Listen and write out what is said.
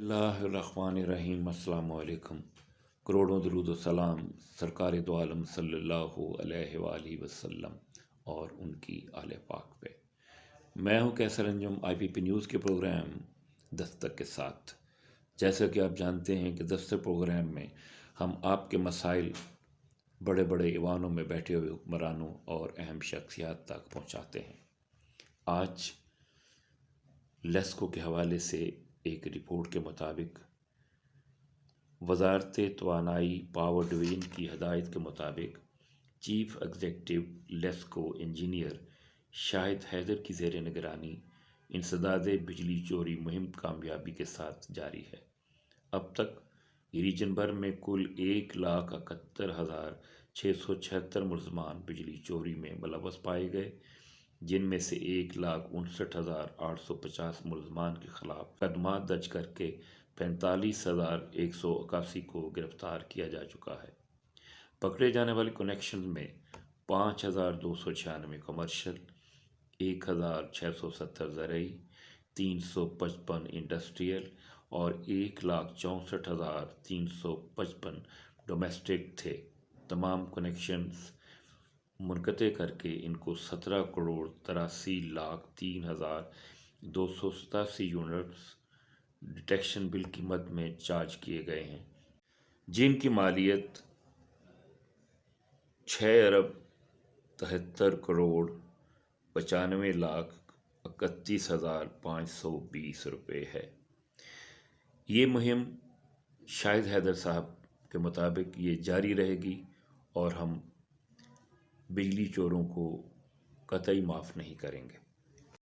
बिस्मिल्लाहिर्रहमानिर्रहीम। अस्सलाम वालेकुम। करोड़ों दरूद व सलाम सरकार दो आलम सल्लल्लाहु अलैहि वालैहि वसल्लम और उनकी आले पाक पे। मैं हूं कैसर अंजुम IPP न्यूज़ के प्रोग्राम दस्तक के साथ। जैसा कि आप जानते हैं कि दस्तक प्रोग्राम में हम आपके मसाइल बड़े बड़े ईवानों में बैठे हुए हुक्मरानों और अहम शख्सियात तक पहुंचाते हैं। आज लेस्को के हवाले से एक रिपोर्ट के मुताबिक वजारत तवानाई पावर डिवीज़न की हदायत के मुताबिक chief executive LESCO engineer Shahid Haider की ज़ेर निगरानी इंसदाद बिजली चोरी मुहिम कामयाबी के साथ जारी है। अब तक रीजन भर में कुल 1,71,676 मुलजमान बिजली चोरी में मुलव्वस पाए गए, जिनमें से 1,59,850 मुलजमान के खिलाफ मुकदमा दर्ज करके 45,181 को गिरफ्तार किया जा चुका है। पकड़े जाने वाले कनेक्शन में 5,296 कमर्शियल, 1,670 ज़रई, 355 इंडस्ट्रियल और 1,64,355 डोमेस्टिक थे। तमाम कनेक्शंस मुनक़ते करके इनको 17,83,03,287 यूनिट्स डिटेक्शन बिल कीमत में चार्ज किए गए हैं, जिनकी मालियत 6,93,95,31,520 रुपये है। ये मुहिम शाहिद हैदर साहब के मुताबिक ये जारी रहेगी और हम बिजली चोरों को कतई माफ़ नहीं करेंगे।